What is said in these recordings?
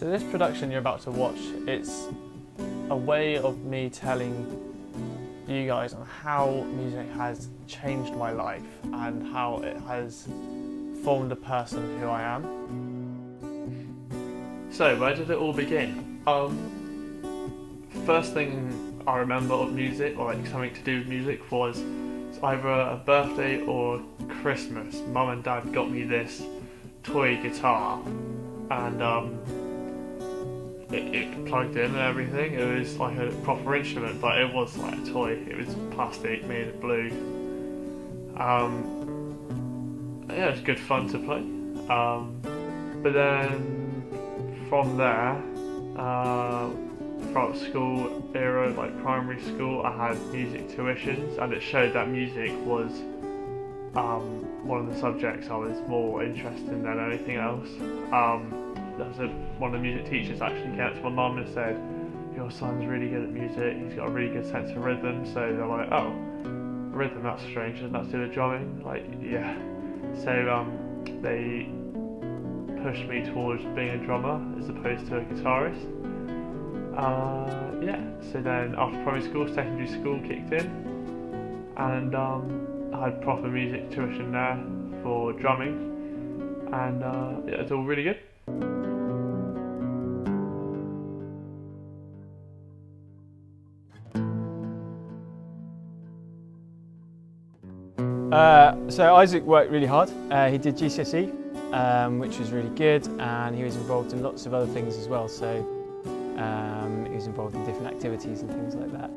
So this production you're about to watch, it's a way of me telling you guys on how music has changed my life and how it has formed the person who I am. So where did it all begin? First thing I remember of music, or like something to do with music, was either a birthday or Christmas. Mum and Dad got me this toy guitar, and it plugged in and everything. It was like a proper instrument, but it was like a toy. It was plastic, made of blue. Yeah, it was good fun to play. But then from there, throughout school era, like primary school, I had music tuitions, and it showed that music was one of the subjects I was more interested in than anything else. One of the music teachers actually came up to my mum and said, "Your son's really good at music, he's got a really good sense of rhythm." So they're like, "Oh, rhythm, that's strange, and that's do the drumming?" Like, yeah. So they pushed me towards being a drummer as opposed to a guitarist. Yeah, so then after primary school, secondary school kicked in, and I had proper music tuition there for drumming, and yeah, it's all really good. So Isaac worked really hard. He did GCSE, which was really good, and he was involved in lots of other things as well. So he was involved in different activities and things like that.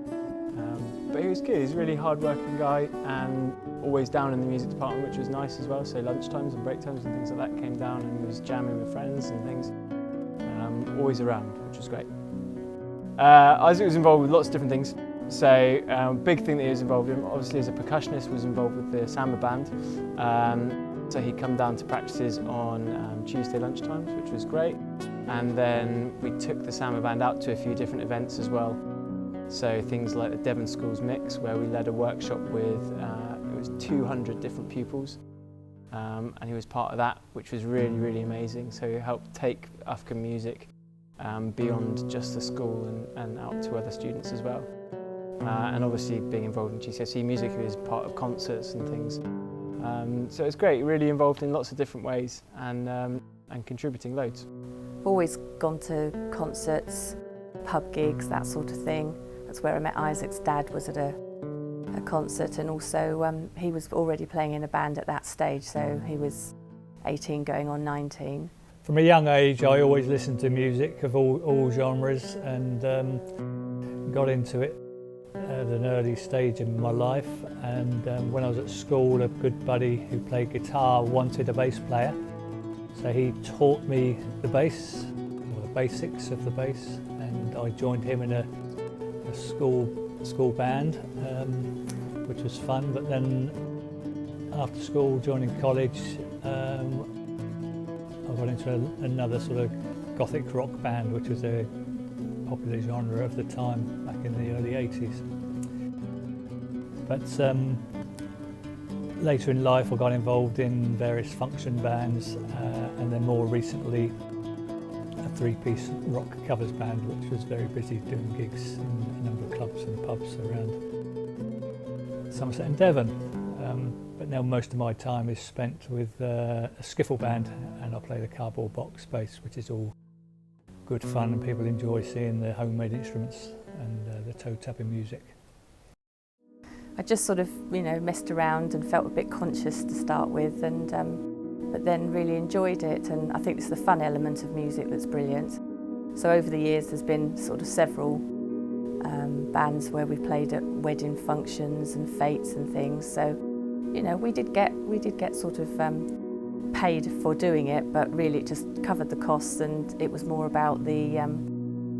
But he was good. He's a really hard-working guy and always down in the music department, which was nice as well. So lunchtimes and break times and things like that came down, and he was jamming with friends and things. Always around, which was great. Isaac was involved with lots of different things. So big thing that he was involved in, obviously as a percussionist, was involved with the samba band. So he'd come down to practices on Tuesday lunchtimes, which was great. And then we took the samba band out to a few different events as well. So things like the Devon Schools Mix, where we led a workshop with, it was 200 different pupils. And he was part of that, which was really, really amazing. So he helped take Ufcombe music beyond just the school and out to other students as well. And obviously being involved in GCSE music, he was part of concerts and things. So it's great, really involved in lots of different ways and contributing loads. Always gone to concerts, pub gigs, that sort of thing. That's where I met Isaac's dad, was at a concert, and also he was already playing in a band at that stage, so he was 18 going on 19. From a young age I always listened to music of all genres, and got into it at an early stage in my life. And when I was at school, a good buddy who played guitar wanted a bass player, so he taught me the bass, or the basics of the bass, and I joined him in a school band, which was fun. But then after school, joining college, I got into another sort of gothic rock band, which was a popular genre of the time back in the early 80s. But later in life I got involved in various function bands, and then more recently a three-piece rock covers band, which was very busy doing gigs in a number of clubs and pubs around Somerset and Devon. But now most of my time is spent with a skiffle band, and I play the cardboard box bass, which is all good fun, and people enjoy seeing the homemade instruments and the toe-tapping music. I just sort of, messed around and felt a bit conscious to start with, and but then really enjoyed it, and I think it's the fun element of music that's brilliant. So over the years there's been sort of several bands where we played at wedding functions and fetes and things, so we did get sort of paid for doing it, but really it just covered the costs, and it was more about the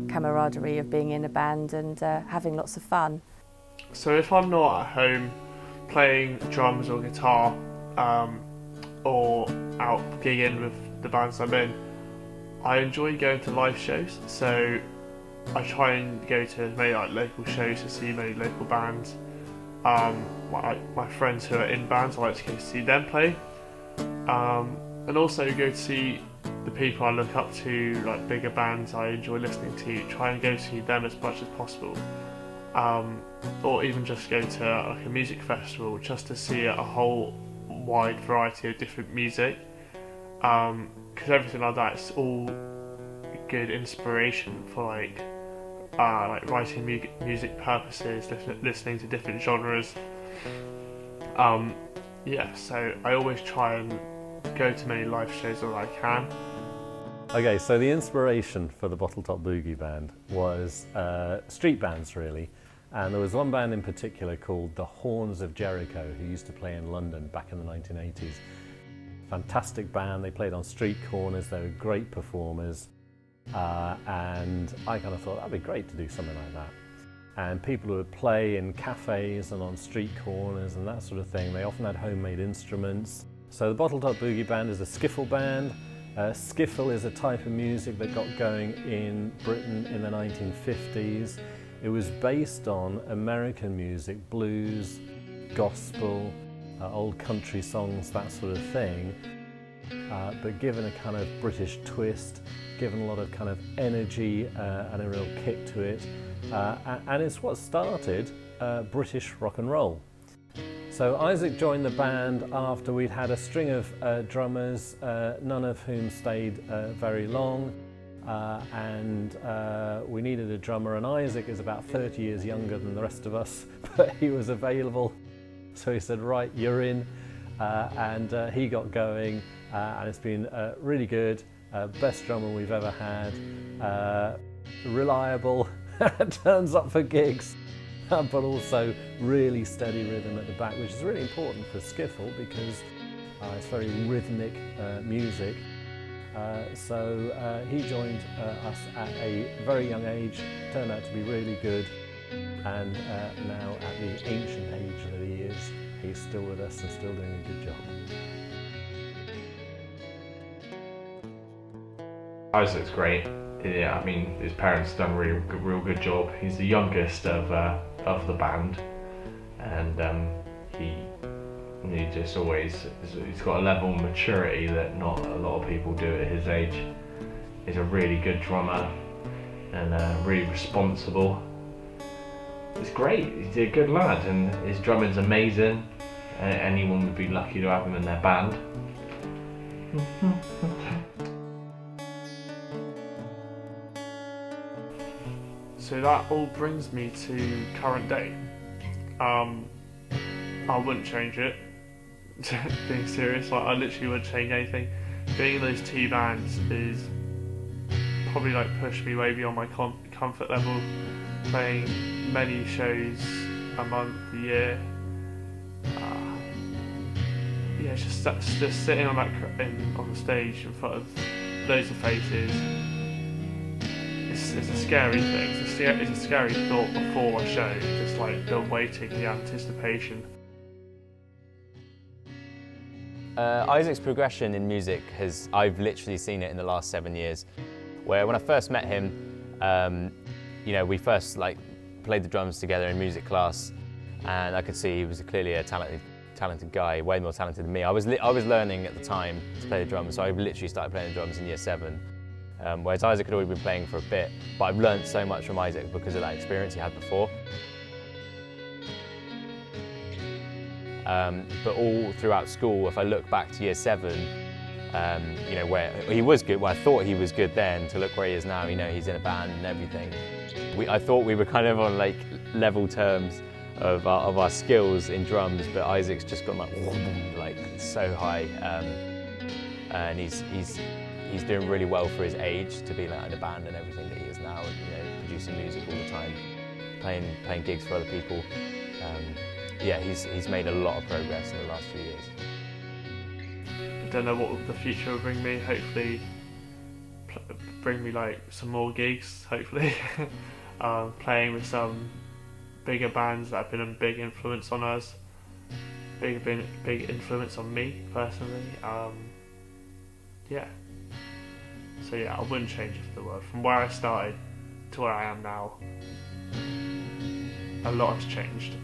camaraderie of being in a band and having lots of fun. So if I'm not at home playing drums or guitar, or out gigging with the bands I'm in, I enjoy going to live shows. So I try and go to as many local shows to see many local bands. My friends who are in bands, I like to go see them play, and also go to see the people I look up to, like bigger bands I enjoy listening to, try and go see them as much as possible. Or even just go to like a music festival just to see a whole wide variety of different music. Because everything like that is all good inspiration for like writing music purposes, listening to different genres. So I always try and go to many live shows that I can. Okay, so the inspiration for the Bottle Top Boogie Band was street bands, really. And there was one band in particular called the Horns of Jericho, who used to play in London back in the 1980s. Fantastic band, they played on street corners, they were great performers. And I kind of thought that'd be great to do something like that. And people who would play in cafes and on street corners and that sort of thing, they often had homemade instruments. So the Bottle Top Boogie Band is a skiffle band. Skiffle is a type of music that got going in Britain in the 1950s. It was based on American music, blues, gospel, old country songs, that sort of thing, but given a kind of British twist, given a lot of kind of energy and a real kick to it, and it's what started British rock and roll. So Isaac joined the band after we'd had a string of drummers, none of whom stayed very long, and we needed a drummer, and Isaac is about 30 years younger than the rest of us, but he was available, so he said, right, you're in, and he got going, and it's been really good, best drummer we've ever had, reliable, turns up for gigs, but also really steady rhythm at the back, which is really important for skiffle because it's very rhythmic music. So he joined us at a very young age, turned out to be really good, and now at the ancient age that he is, he's still with us and still doing a good job. Isaac's great. Yeah, I mean, his parents have done a real good job. He's the youngest of the band, and he just always, he's got a level of maturity that not a lot of people do at his age. He's a really good drummer and really responsible. It's great, he's a good lad, and his drumming's amazing. Anyone would be lucky to have him in their band. So that all brings me to current day. I wouldn't change it, being serious, like I literally wouldn't change anything. Being in those two bands is probably like pushed me way beyond my comfort level, playing many shows a month, a year. Just sitting on on the stage in front of loads of faces. It's a scary thing. It's a scary thought before a show. Just like the waiting, the anticipation. Isaac's progression in music I've literally seen it in the last 7 years. Where when I first met him, we first played the drums together in music class, and I could see he was clearly a talented guy, way more talented than me. I was learning at the time to play the drums, so I literally started playing the drums in year 7. Whereas Isaac had already been playing for a bit, but I've learned so much from Isaac because of that experience he had before. But all throughout school, if I look back to year 7, where he was good, well, I thought he was good then, to look where he is now, he's in a band and everything. I thought we were kind of on level terms of our skills in drums, but Isaac's just gone so high, and he's doing really well for his age to be in a band and everything that he is now, and producing music all the time, playing gigs for other people. He's made a lot of progress in the last few years. I don't know what the future will bring me. Hopefully, bring me some more gigs. Hopefully, playing with some bigger bands that have been a big influence on us. Big influence on me personally. So I wouldn't change it for the world. From where I started to where I am now, a lot has changed.